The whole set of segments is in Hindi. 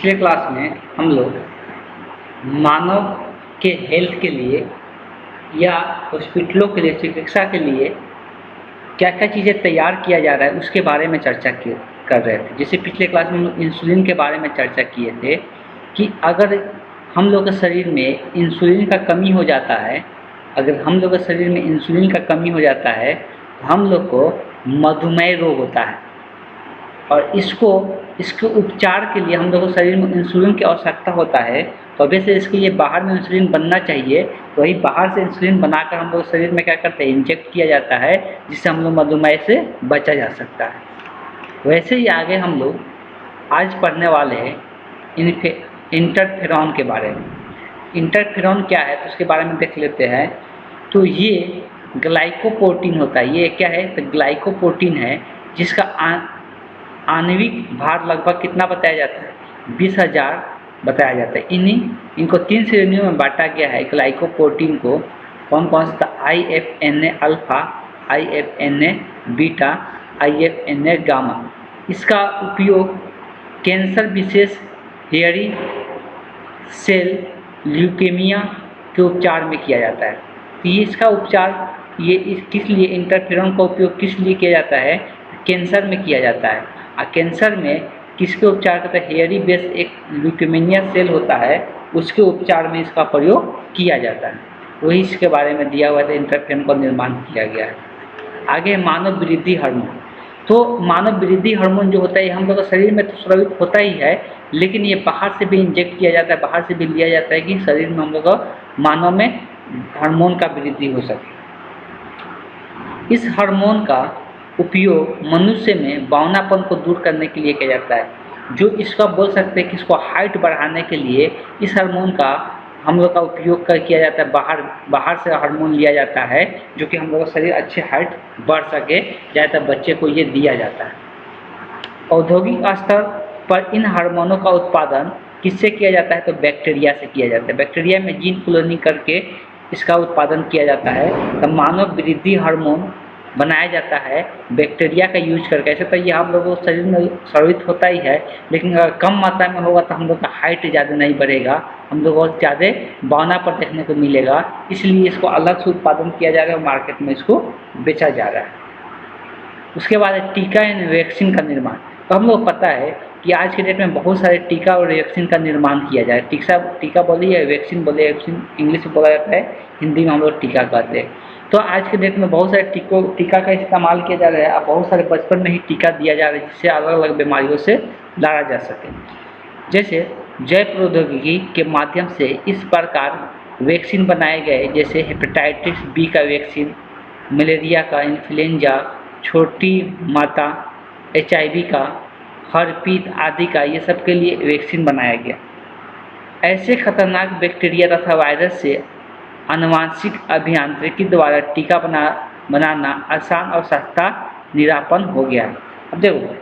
पिछले क्लास में हम लोग मानव के हेल्थ के लिए या हॉस्पिटलों के लिए, चिकित्सा के लिए क्या क्या चीज़ें तैयार किया जा रहा है उसके बारे में चर्चा कर रहे थे। जैसे पिछले क्लास में हम लोग इंसुलिन के बारे में चर्चा किए थे कि अगर हम लोग के शरीर में इंसुलिन का कमी हो जाता है, अगर हम लोग के शरीर में इंसुलिन का कमी हो जाता है तो हम लोग को मधुमेह रोग होता है और इसके उपचार के लिए हम लोग को शरीर में इंसुलिन की आवश्यकता होता है। तो अभी से इसके लिए बाहर में इंसुलिन बनना चाहिए, तो वही बाहर से इंसुलिन बनाकर हम लोग शरीर में क्या करते हैं, इंजेक्ट किया जाता है, जिससे हम लोग मधुमेह से बचा जा सकता है। वैसे ही आगे हम लोग आज पढ़ने वाले हैं इंटरफेरॉन के बारे में। इंटरफेरॉन क्या है तो उसके बारे में देख लेते हैं। तो ये ग्लाइकोप्रोटीन होता है। ये क्या है तो ग्लाइकोप्रोटीन है, जिसका आणविक भार लगभग कितना बताया जाता है, 20,000 बताया जाता है। इनको 3 श्रेणियों में बांटा गया है ग्लाइकोप्रोटीन को। कौन कौन सा, IFNA alpha, IFNA beta, IFNA gamma. इसका उपयोग कैंसर, विशेष हेयरी सेल ल्यूकेमिया के उपचार में किया जाता है। तो ये इसका उपचार किस लिए, इंटरफेरॉन का उपयोग किस लिए किया जाता है, कैंसर में किया जाता है। और कैंसर में किसके उपचार करता है, हेयरी बेस एक ल्यूकेमिया सेल होता है, उसके उपचार में इसका प्रयोग किया जाता है। वही इसके बारे में दिया हुआ था, इंटरफेरॉन का निर्माण किया गया है। आगे मानव वृद्धि हार्मोन। तो मानव वृद्धि हार्मोन जो होता है हम लोग के शरीर में तो स्रावित होता ही है, लेकिन ये बाहर से भी इंजेक्ट किया जाता है, बाहर से भी लिया जाता है कि शरीर में हम लोग मानव में हार्मोन का वृद्धि हो सके। इस हार्मोन का उपयोग मनुष्य में बौनापन को दूर करने के लिए किया जाता है। जो इसका बोल सकते हैं कि इसको हाइट बढ़ाने के लिए इस हार्मोन का हम लोग का उपयोग किया जाता है। बाहर से हार्मोन लिया जाता है जो कि हम लोग का शरीर अच्छे हाइट बढ़ सके, ज़्यादातर बच्चे को ये दिया जाता है। औद्योगिक स्तर पर इन हार्मोनों का उत्पादन किससे किया जाता है तो बैक्टीरिया से किया जाता है। बैक्टीरिया में जीन क्लोनिंग करके इसका उत्पादन किया जाता है। तो मानव वृद्धि हार्मोन बनाया जाता है बैक्टीरिया का यूज करके। ऐसे तो ये हम लोगों के शरीर में स्रावित होता ही है, लेकिन अगर कम मात्रा में होगा तो हम लोग का हाइट ज़्यादा नहीं बढ़ेगा, हम लोग को ज़्यादा बौना पर देखने को मिलेगा। इसलिए इसको अलग से उत्पादन किया जा रहा है और मार्केट में इसको बेचा जा रहा है। उसके बाद है टीका एंड वैक्सीन का निर्माण। तो हम लोग पता है कि आज के डेट में बहुत सारे टीका और वैक्सीन का निर्माण किया जाए। टीका बोलिए, वैक्सीन बोलिए, वैक्सीन इंग्लिश में बोला जाता है, हिंदी में हम लोग टीका कहते हैं। तो आज के डेट में बहुत सारे टीका का इस्तेमाल किया जा रहा है। अब बहुत सारे बचपन में ही टीका दिया जा रहा है, जिससे अलग अलग बीमारियों से लड़ा जा सके। जैसे जैव प्रौद्योगिकी के माध्यम से इस प्रकार वैक्सीन बनाए गए, जैसे हेपेटाइटिस बी का वैक्सीन, मलेरिया का, इन्फ्लुएंजा, छोटी माता, HIV का, हर्पीस आदि का, ये सब के लिए वैक्सीन बनाया गया। ऐसे खतरनाक बैक्टीरिया तथा वायरस से आनुवांशिक अभियांत्रिकी द्वारा टीका बनाना आसान और सस्ता निरापन हो गया। अब देखो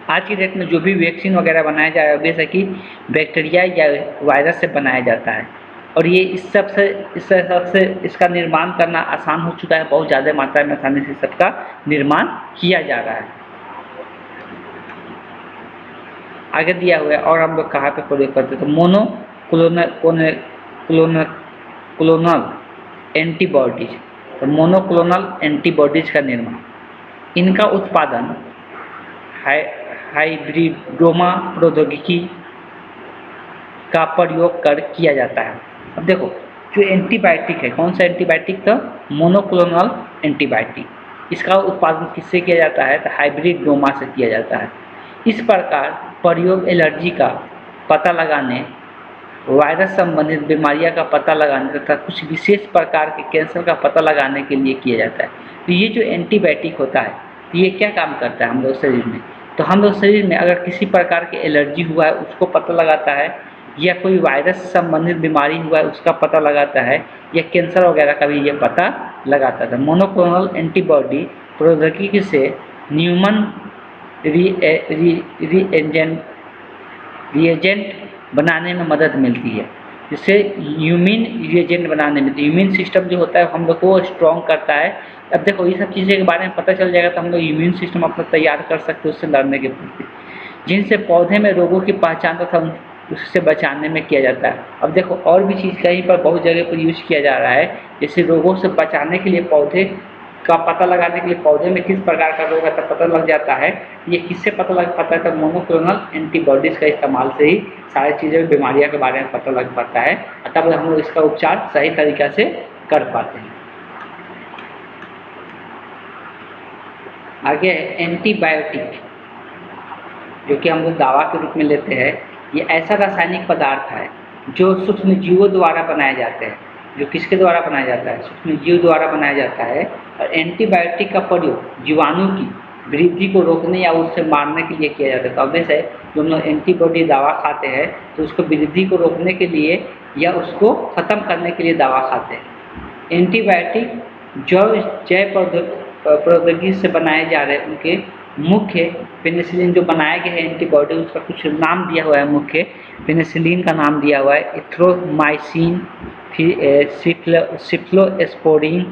आज की डेट में जो भी वैक्सीन वगैरह बनाया जा रहा है बेशक कि बैक्टीरिया या वायरस से बनाया जाता है, और ये इस सबसे इसका निर्माण करना आसान हो चुका है। बहुत ज़्यादा मात्रा में आसानी से सबका निर्माण किया जा रहा है। आगे दिया हुआ है और हम लोग कहाँ पे प्रयोग करते हैं तो मोनोक्लोनल एंटीबॉडीज। तो मोनोक्लोनल एंटीबॉडीज का निर्माण, इनका उत्पादन हाइब्रिडोमा प्रौद्योगिकी का प्रयोग कर किया जाता है। अब देखो जो एंटीबायोटिक है, कौन सा एंटीबायोटिक, तो मोनोक्लोनल एंटीबायोटिक, इसका उत्पादन किससे किया जाता है तो हाइब्रिडोमा से किया जाता है। इस प्रकार प्रयोग एलर्जी का पता लगाने, वायरस संबंधित बीमारियों का पता लगाने तथा कुछ विशेष प्रकार के कैंसर का पता लगाने के लिए किया जाता है। तो ये जो एंटीबायोटिक होता है तो ये क्या काम करता है हम लोग शरीर में, तो हम लोग शरीर में अगर किसी प्रकार के एलर्जी हुआ है उसको पता लगाता है, या कोई वायरस संबंधित बीमारी हुआ है उसका पता लगाता है, या कैंसर वगैरह का भी ये पता लगाता है। मोनोक्लोनल एंटीबॉडी प्रौद्योगिकी से न्यूमन रिएजेंट बनाने में मदद मिलती है, जिससे ह्यूमन रिएजेंट बनाने में इम्यून सिस्टम जो होता है हम लोग को स्ट्रॉन्ग करता है। अब देखो ये सब चीज़ें के बारे में पता चल जाएगा तो हम लोग इम्यून सिस्टम अपना तैयार कर सकते हैं उससे लड़ने के प्रति। जिनसे पौधे में रोगों की पहचान तथा उससे बचाने में किया जाता है। अब देखो और भी चीज़ कहीं पर बहुत जगह पर यूज किया जा रहा है, जैसे रोगों से बचाने के लिए पौधे का पता लगाने के लिए पौधे में किस प्रकार का रोग है पता लग जाता है। ये किससे पता लग पाता है? तो मोनोक्लोनल एंटीबॉडीज़ का इस्तेमाल से ही सारी चीज़ें बीमारियों के बारे में पता लग पाता है, तब हम लोग इसका उपचार सही तरीक़ा से कर पाते हैं। आगे है एंटीबायोटिक, जो कि हम लोग दवा के रूप में लेते हैं। ये ऐसा रासायनिक पदार्थ है जो सूक्ष्म जीवों द्वारा बनाए जाते हैं। जो किसके द्वारा बनाया जाता है? सूक्ष्म जीव द्वारा बनाया जाता है। और एंटीबायोटिक का प्रयोग जीवाणु की वृद्धि को रोकने या उससे मारने के लिए किया जाता है। तो ऑब्वियस है, जो हम लोग एंटीबॉडी दवा खाते हैं तो उसको वृद्धि को रोकने के लिए या उसको ख़त्म करने के लिए दवा खाते हैं। एंटीबायोटिक जो जैव प्रौद्योगिकी से बनाए जा रहे हैं उनके मुख्य पेनिसिलिन जो बनाए गए हैं एंटीबॉडी, उसका कुछ नाम दिया हुआ है। मुख्य पेनिसिलिन का नाम दिया हुआ है इथ्रोमाइसिन, सिफ्लोस्पोरिन,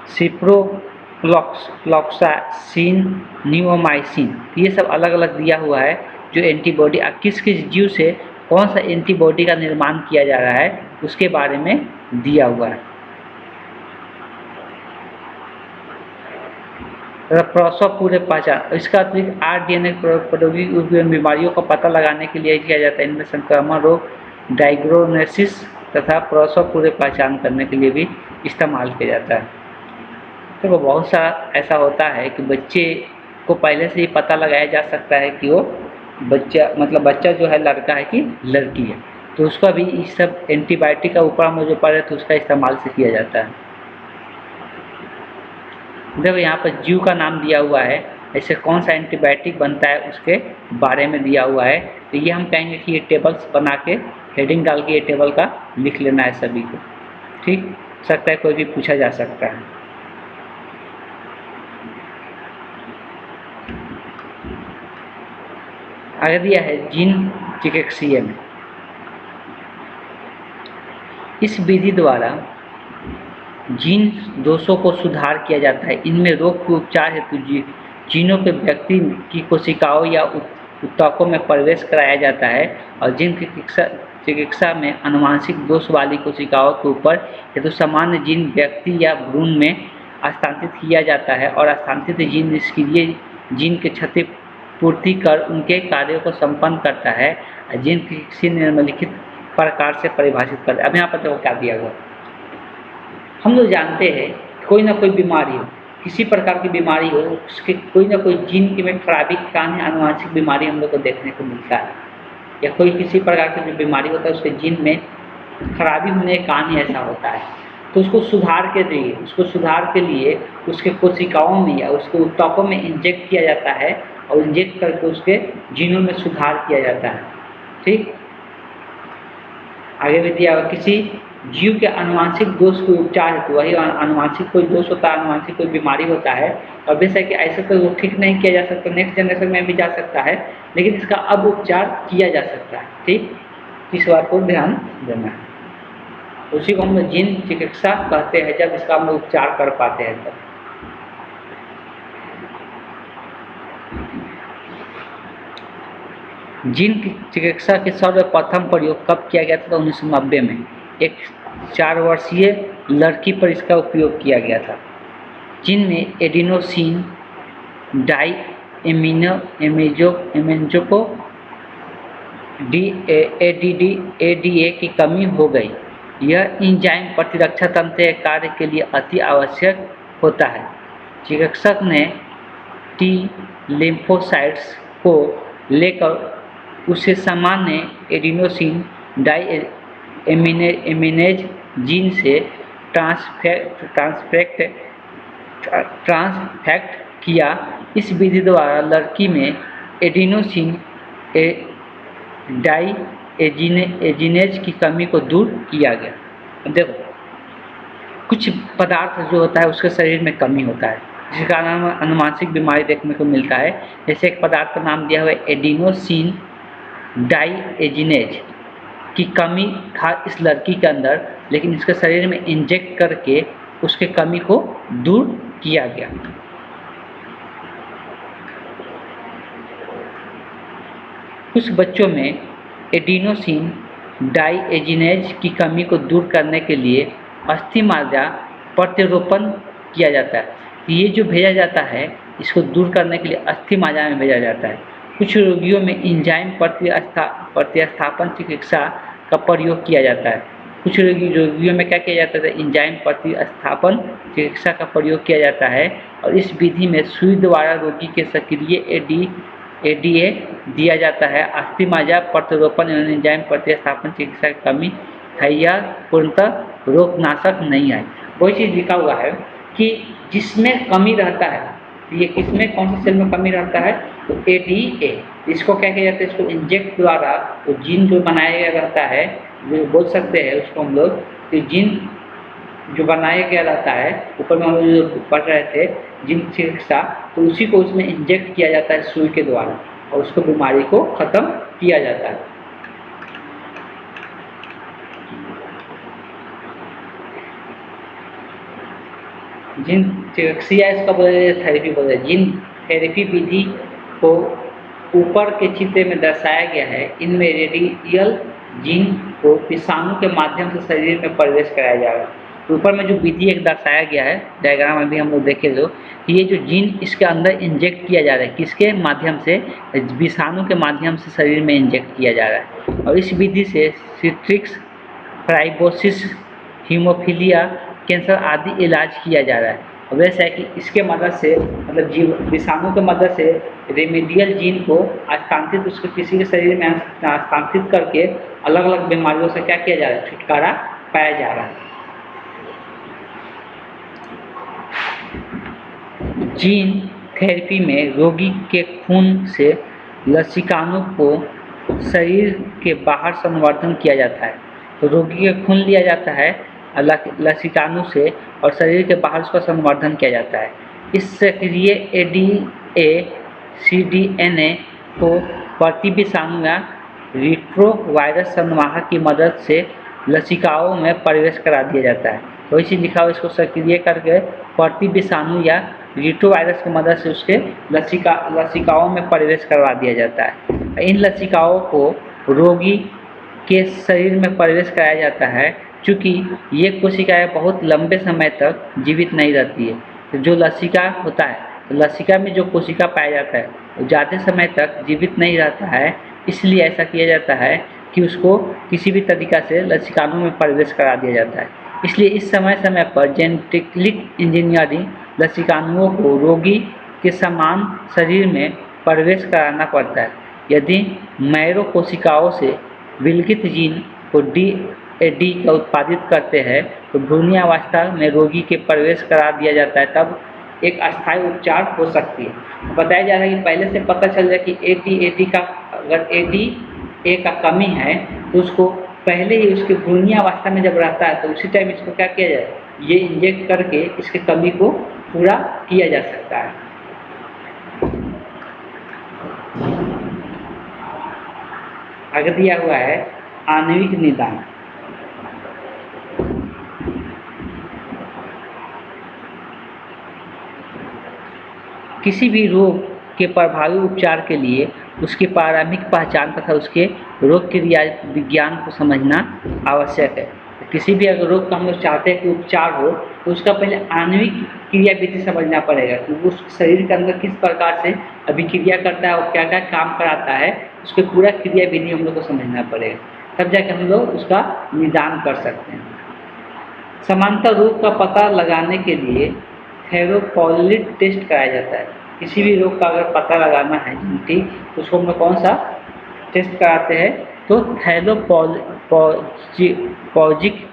सिप्रोफ्लॉक्सासिन, नियोमाइसिन। ये सब अलग अलग दिया हुआ है जो एंटीबॉडी किस किस जीव से कौन सा एंटीबॉडी का निर्माण किया जा रहा है उसके बारे में दिया हुआ है। प्रसव पूर्व पहचान, इसका अतिरिक्त आरडीएनए प्रौद्योगिकी बीमारियों का पता लगाने के लिए किया जाता है। इनमें संक्रमण रोग, डायग्नोसिस तथा प्रसव पूर्व पहचान करने के लिए भी इस्तेमाल किया जाता है। तो बहुत सारा ऐसा होता है कि बच्चे को पहले से ही पता लगाया जा सकता है कि वो बच्चा जो है लड़का है कि लड़की है, तो उसका भी इस सब एंटीबायोटिक का ऊपर हम जो पढ़े तो उसका इस्तेमाल से किया जाता है। देखो यहाँ पर जीव का नाम दिया हुआ है, ऐसे कौन सा एंटीबायोटिक बनता है उसके बारे में दिया हुआ है। तो ये हम कहेंगे कि ये टेबल्स बना के हेडिंग डाल के ये टेबल का लिख लेना है सभी को, ठीक सकता है, कोई भी पूछा जा सकता है। आगे दिया है जीन चिकित्सीय में, इस विधि द्वारा जीन दोषों को सुधार किया जाता है। इनमें रोग के उपचार हेतु जीनों के व्यक्ति की कोशिकाओं या ऊतकों में प्रवेश कराया जाता है और जीन चिकित्सा में आनुवंशिक दोष वाली कोशिकाओं के ऊपर हेतु सामान्य जीन व्यक्ति या भ्रूण में स्थानांतरित किया जाता है और स्थानांतरित जीन निष्क्रिय जीन के क्षतिपूर्ति कर उनके कार्यों को संपन्न करता है। जीन किसी निम्नलिखित प्रकार से परिभाषित करता है। अब यहाँ पर देखो क्या दिया हुआ, हम लोग जानते हैं कोई ना कोई बीमारी हो, किसी प्रकार की बीमारी हो, उसके कोई ना कोई जीन में खराबी के कारण आनुवंशिक बीमारी हम लोग को देखने को मिलता है, या कोई किसी प्रकार की जो बीमारी होता है उसके जीन में खराबी होने के कारण ही ऐसा होता है। तो उसको सुधार के लिए उसके कोशिकाओं में या उसके ऊतकों में इंजेक्ट किया जाता है और इंजेक्ट करके उसके जीनों में सुधार किया जाता है, ठीक। आगे भी दिया किसी जीव के आनुवंशिक दोष के उपचार हेतु, वही आनुवंशिक कोई दोष होता है, आनुवंशिक कोई बीमारी होता है, और बेशक कि ऐसे तो वो ठीक नहीं किया जा सकता, नेक्स्ट जनरेशन में भी जा सकता है, लेकिन इसका अब उपचार किया जा सकता है, ठीक। इस बात को ध्यान देना है। उसी को हम लोग जीन चिकित्सा कहते हैं, जब इसका हम लोग उपचार कर पाते हैं तब। जीन की चिकित्सा के सर्वप्रथम प्रयोग कब किया गया था? तो 1990 में एक 4 वर्षीय लड़की पर इसका उपयोग किया गया था, जिनमें एडिनोसिन डाई एमेंजोको एडीए की कमी हो गई। यह एंजाइम प्रतिरक्षा तंत्र के कार्य के लिए अति आवश्यक होता है। चिकित्सक ने टी लिम्फोसाइट्स को लेकर उसे सामान्य एडिनोसिन डाई एमिनेज जीन से ट्रांसफेक्ट किया। इस विधि द्वारा लड़की में एडिनोसिन डाई एजिनेज की कमी को दूर किया गया। देखो कुछ पदार्थ जो होता है उसके शरीर में कमी होता है, जिसके कारण आनुवंशिक बीमारी देखने को मिलता है। जैसे एक पदार्थ का नाम दिया हुआ है एडिनोसिन डाई एजिनेज की कमी था इस लड़की के अंदर, लेकिन इसके शरीर में इंजेक्ट करके उसके कमी को दूर किया गया। कुछ बच्चों में एडिनोसिन डाइएजिनेज की कमी को दूर करने के लिए अस्थि मार्जा प्रत्यारोपण किया जाता है। ये जो भेजा जाता है इसको दूर करने के लिए अस्थि मार्जा में भेजा जाता है। कुछ रोगियों में एंजाइम प्रतिस्थापन चिकित्सा का प्रयोग किया जाता है। कुछ रोगियों में क्या किया जाता है, एंजाइम प्रतिस्थापन चिकित्सा का प्रयोग किया जाता है और इस विधि में सुई द्वारा रोगी के सक्रिय एडीए दिया जाता है। अस्थि मार्जा प्रत्यारोपण एवं एंजाइम प्रतिस्थापन चिकित्सा की कमी है, यह पूर्णतः रोगनाशक नहीं है। वही चीज़ लिखा हुआ है कि जिसमें कमी रहता है, ये किसमें, कौन से सेल में कमी रहता है, तो एडीए, इसको क्या किया जाता है, इसको इंजेक्ट द्वारा तो जीन जो बनाया गया रहता है, जो बोल सकते हैं उसको हम लोग कि जीन जो बनाया गया रहता है, ऊपर में हम लोग जो पढ़ रहे थे जीन चिकित्सा, तो उसी को उसमें इंजेक्ट किया जाता है सुई के द्वारा और उसको बीमारी को खत्म किया जाता है। जीन चिकित्सा इसका बोले थेरेपी बोले। जीन थेरेपी विधि को ऊपर के चित्र में दर्शाया गया है। इनमें रेडियल जीन को विषाणु के माध्यम से शरीर में प्रवेश कराया जाएगा। तो ऊपर में जो विधि एक दर्शाया गया है, डायग्राम में भी हम लोग देखे लो, ये जो जीन इसके अंदर इंजेक्ट किया जा रहा है, किसके माध्यम से, विषाणु के माध्यम से शरीर में इंजेक्ट किया जा रहा है। और इस विधि से सिस्टिक फाइब्रोसिस, हीमोफीलिया, कैंसर आदि इलाज किया जा रहा है। और वैसा है कि इसके मदद से मतलब विषाणु के मदद से रेमेडियल जीन को हस्तांतरित उसके किसी के शरीर में हस्तांतरित करके अलग अलग बीमारियों से क्या किया जा रहा है, छुटकारा पाया जा रहा है। जीन थेरेपी में रोगी के खून से लसिकाणु को शरीर के बाहर संवर्धन किया जाता है। तो रोगी के खून लिया जाता है लसिकाणु से और शरीर के बाहर उसका संवर्धन किया जाता है। इस सक्रिय एडीए सीडीएनए को प्रति विषाणु या रिट्रोवायरस संवाहक की मदद से लसिकाओं में प्रवेश करा दिया जाता है। तो इसी लिखा हुआ, इसको सक्रिय करके प्रति विषाणु या रिट्रोवायरस की मदद से उसके लसिकाओं में प्रवेश करवा दिया जाता है। इन लसिकाओं को रोगी के शरीर में प्रवेश कराया जाता है। चूँकि ये कोशिकाएं बहुत लंबे समय तक जीवित नहीं रहती है, तो जो लसिका होता है, तो लसिका में जो कोशिका पाया जाता है वो ज़्यादा समय तक जीवित नहीं रहता है। इसलिए ऐसा किया जाता है कि उसको किसी भी तरीक़ा से लसिकाओं में प्रवेश करा दिया जाता है। इसलिए इस समय समय पर जेनेटिकली इंजीनियरिंग लसिकाओं को रोगी के समान शरीर में प्रवेश कराना पड़ता है। यदि मैरो कोशिकाओं से विलगित जीन को डीएडी का उत्पादित करते हैं तो भ्रूणावस्था में रोगी के प्रवेश करा दिया जाता है, तब एक अस्थायी उपचार हो सकती है। बताया जा रहा है कि पहले से पता चल जाए कि एडी का, अगर एडीए का कमी है तो उसको पहले ही उसके भ्रूणावस्था में जब रहता है तो उसी टाइम इसको क्या किया जाए, ये इंजेक्ट करके इसकी कमी को पूरा किया जा सकता है। आगे दिया हुआ है आणविक निदान। किसी भी रोग के प्रभावी उपचार के लिए उसकी प्रारंभिक पहचान तथा उसके रोग क्रिया विज्ञान को समझना आवश्यक है। किसी भी अगर रोग का हम लोग चाहते हैं कि उपचार हो तो उसका पहले आणविक क्रिया विधि समझना पड़ेगा कि वो उस शरीर के अंदर किस प्रकार से अभिक्रिया करता है और क्या क्या काम कराता है, उसके पूरा क्रिया विधि हम लोग को समझना पड़ेगा, तब जाकर हम लोग उसका निदान कर सकते हैं। समांतर रोग का पता लगाने के लिए थेरोपॉलिट टेस्ट कराया जाता है। किसी भी रोग का अगर पता लगाना है ठीक, तो उसको हम लोग कौन सा टेस्ट कराते हैं, तो थैलोपॉजिक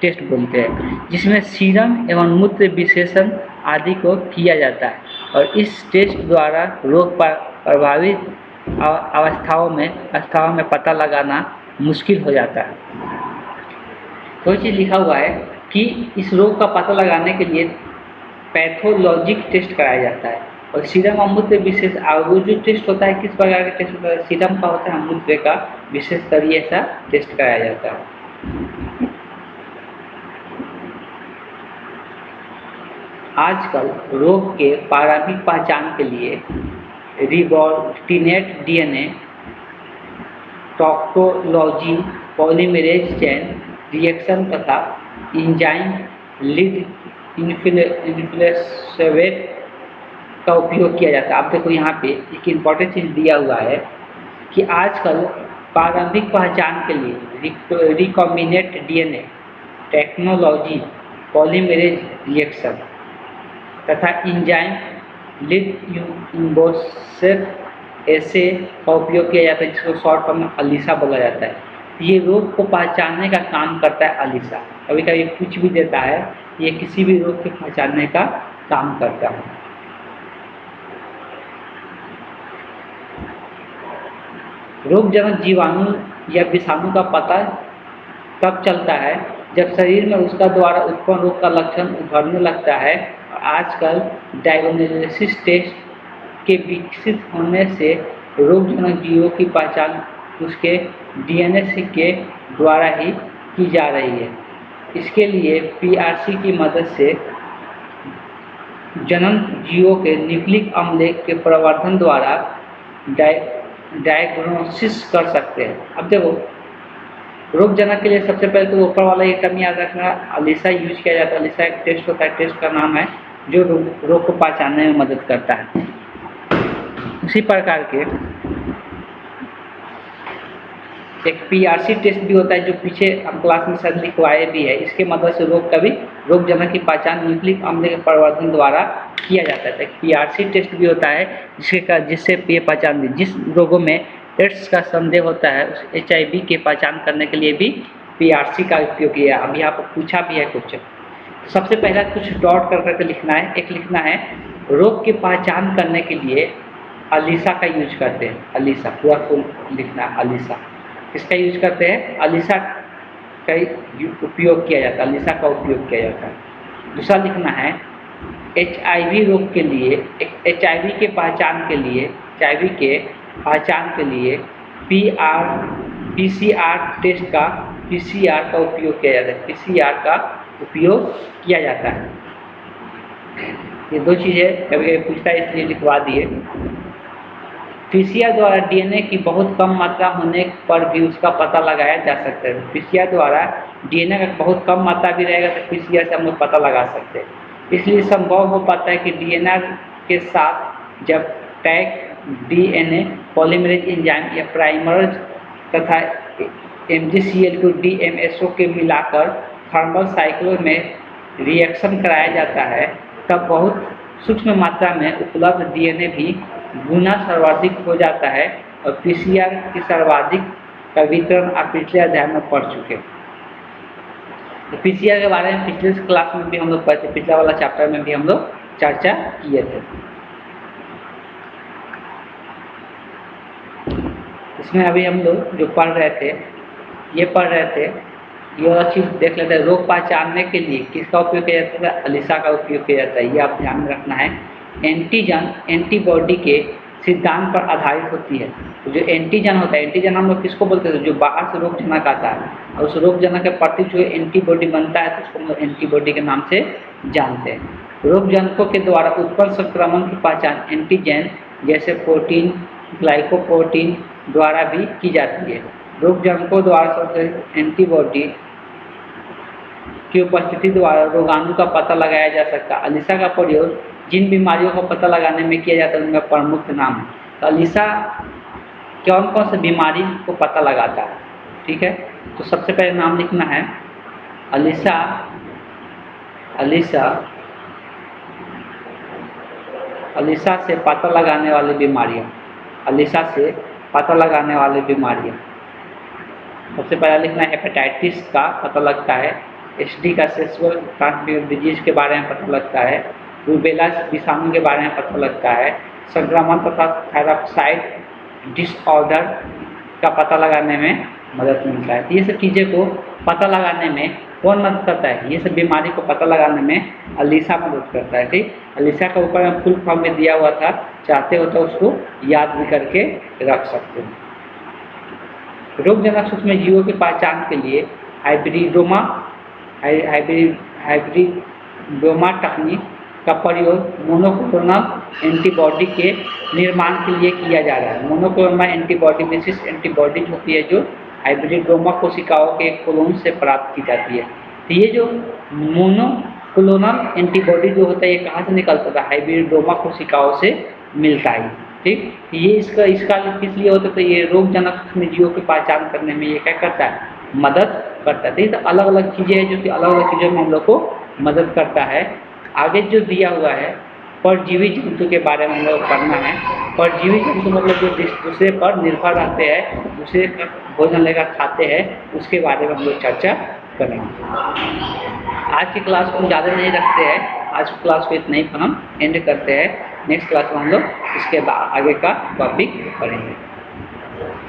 टेस्ट बोलते हैं, जिसमें सीरम एवं मूत्र विश्लेषण आदि को किया जाता है। और इस टेस्ट द्वारा रोग प्रभावित अवस्थाओं में पता लगाना मुश्किल हो जाता है। कोई चीज़ लिखा हुआ है कि इस रोग का पता लगाने के लिए पैथोलॉजिक टेस्ट कराया जाता है और सीरम और मूत्र विशेष, वो जो टेस्ट होता है किस प्रकार का टेस्ट होता है, सीरम का होता है, मूत्र का विशेष स्तरीय ऐसा टेस्ट कराया जाता है। आजकल रोग के प्रारंभिक पहचान के लिए रिबोर्टिनेट डीएनए टॉक्टोलॉजी, पॉलीमरेज चेन रिएक्शन तथा एंजाइम लीड इन्फ्लेवेट का उपयोग किया जाता है। आप देखो यहाँ पे एक इम्पॉर्टेंट चीज़ दिया हुआ है कि आजकल प्रारंभिक पहचान के लिए recombinant DNA technology, polymerase reaction तथा एंजाइम लीड इम्बोसेट ऐसे का उपयोग किया जाता है, जिसको शॉर्ट फॉर्म में अलीसा बोला जाता है। ये रोग को पहचानने का काम करता है अलीसा। कभी कभी कुछ भी देता है, ये किसी भी रोग को पहचानने का काम करता है। रोगजनक जीवाणु या विषाणु का पता तब चलता है जब शरीर में उसका द्वारा उत्पन्न रोग का लक्षण उभरने लगता है। आजकल डायग्नोसिस टेस्ट के विकसित होने से रोगजनक जीवों की पहचान उसके डीएनए के द्वारा ही की जा रही है। इसके लिए पीआरसी की मदद से जनन जीवों के न्यूक्लिक अम्ल के प्रवर्धन द्वारा डायग्नोसिस कर सकते हैं। अब देखो, रोगजनक के लिए सबसे पहले तो ऊपर वाला ये टर्म याद रखना, अलीसा यूज किया जाता है। अलीसा एक टेस्ट होता है, टेस्ट का नाम है जो रोग को पहचानने में मदद करता है। उसी प्रकार के एक पीआरसी टेस्ट भी होता है, जो पीछे हम क्लास में शायद लिखवाए भी है। इसके मदद से रोगजनक की पहचान न्यूक्लिक अम्ल के प्रवर्धन द्वारा किया जाता है। एक पीआरसी टेस्ट भी होता है जिससे ये पहचान जिस रोगों में एड्स का संदेह होता है, उस एचआईवी की पहचान करने के लिए भी पीआरसी का उपयोग किया। अभी आपको पूछा भी है कुछ। सबसे पहला कुछ डॉट कर करके लिखना है। एक लिखना है रोग की पहचान करने के लिए अलीसा का यूज करते हैं। अलीसा पूरा फुल लिखना है। अलीसा किसका यूज करते हैं? अलीसा का उपयोग किया जाता है। अलीसा का उपयोग किया जाता है। दूसरा लिखना है एचआईवी रोग के लिए, एचआईवी के पहचान के लिए, एचआईवी के पहचान के लिए पीसीआर टेस्ट का पीसीआर का उपयोग किया जाता है। पीसीआर का उपयोग किया जाता है। ये दो चीज़ें कभी कभी पूछता है, इसलिए लिखवा दिए। पीसीआर द्वारा डीएनए की बहुत कम मात्रा होने पर भी उसका पता लगाया जा सकता है। पीसीआर द्वारा डीएनए का बहुत कम मात्रा भी रहेगा तो पीसीआर से हम लोग पता लगा सकते हैं। इसलिए संभव हो पाता है कि डीएनए के साथ जब टैग डीएनए पॉलीमरेज एंजाइम या प्राइमर्स तथा एमजीसीएल को डीएमएसओ के मिलाकर थर्मल साइकिल में रिएक्शन कराया जाता है, तब बहुत सूक्ष्म मात्रा में उपलब्ध डीएनए भी गुना सर्वाधिक हो जाता है और पीसीआर की सर्वाधिक का वितरण आप पिछले अध्याय में पढ़ चुके। तो पीसीआर के बारे में पिछले क्लास में भी हम लोग पढ़ते, पिछला वाला चैप्टर में भी हम लोग चर्चा किए थे। इसमें अभी हम लोग जो पढ़ रहे थे, ये वाला चीज़ देख लेते हैं। रोग पहचानने के लिए किसका उपयोग किया जाता है? अलीसा का उपयोग किया जाता है। ये आप ध्यान में रखना है। एंटीजन एंटीबॉडी के सिद्धांत पर आधारित होती है। तो जो एंटीजन होता है, एंटीजन हम लोग किसको बोलते हैं? जो बाहर से रोगजनक आता है और उस रोगजनक के प्रति जो एंटीबॉडी बनता है, तो उसको हम लोग एंटीबॉडी के नाम से जानते हैं। रोगजनकों के द्वारा उत्पन्न संक्रमण की पहचान एंटीजन जैसे प्रोटीन, ग्लाइकोप्रोटीन द्वारा भी की जाती है। रोगजनकों द्वारा एंटीबॉडी की उपस्थिति द्वारा रोगाणु का पता लगाया जा सकता है। अलीसा का प्रयोग जिन बीमारियों का पता लगाने में किया जाता है उनका प्रमुख नाम है। तो अलीसा कौन कौन से बीमारी को पता लगाता है? ठीक है, तो सबसे पहले नाम लिखना है अलीसा। अलीसा से पता लगाने वाली बीमारियां। अलीसा से पता लगाने वाली बीमारियां सबसे पहला लिखना है हेपेटाइटिस का पता लगता है। एचडी का सेक्सुअल ट्रांसमिटेड डिजीज के बारे में पता लगता है। रूबेला विषाणु के बारे में पता लगता है। संक्रमण तथा थायरॉक्साइड डिसऑर्डर का पता लगाने में मदद मिलता है। ये सब चीज़ें को पता लगाने में कौन मदद करता है? ये सब बीमारी को पता लगाने में अलीसा मदद करता है। ठीक, अलीसा का ऊपर में फुल फॉर्म में दिया हुआ था, चाहते हो तो उसको याद भी करके रख सकते हैं। रोगजनक सूक्ष्म जीवों की पहचान के लिए हाइब्रिडोमा तकनीक का प्रयोग मोनोक्लोनल एंटीबॉडी के निर्माण के लिए किया जा रहा है। मोनोक्लोनल एंटीबॉडी विशिष्ट एंटीबॉडी होती है जो हाइब्रिडोमा कोशिकाओं के क्लोन से प्राप्त की जाती है। तो ये जो मोनोक्लोनल एंटीबॉडी जो होता है ये कहाँ से निकलता था? हाइब्रिडोमा कोशिकाओं से मिलता है। ठीक, ये इसका किस लिए होता है? तो ये रोगजनक सूक्ष्मजीवों की पहचान करने में ये क्या करता है? मदद करता है। तो अलग अलग चीज़ें हैं जो कि अलग अलग चीज़ों में हम लोग को मदद करता है। आगे जो दिया हुआ है परजीवी जंतु के बारे में हम लोग पढ़ना है। परजीवी जंतु मतलब जो दूसरे पर निर्भर रहते हैं, दूसरे का भोजन लेकर खाते हैं, उसके बारे में हम लोग चर्चा करेंगे। आज की क्लास को ज़्यादा नहीं रखते हैं, आज की क्लास को इतना ही हम एंड करते हैं। नेक्स्ट क्लास में हम लोग इसके आगे का टॉपिक पढ़ेंगे।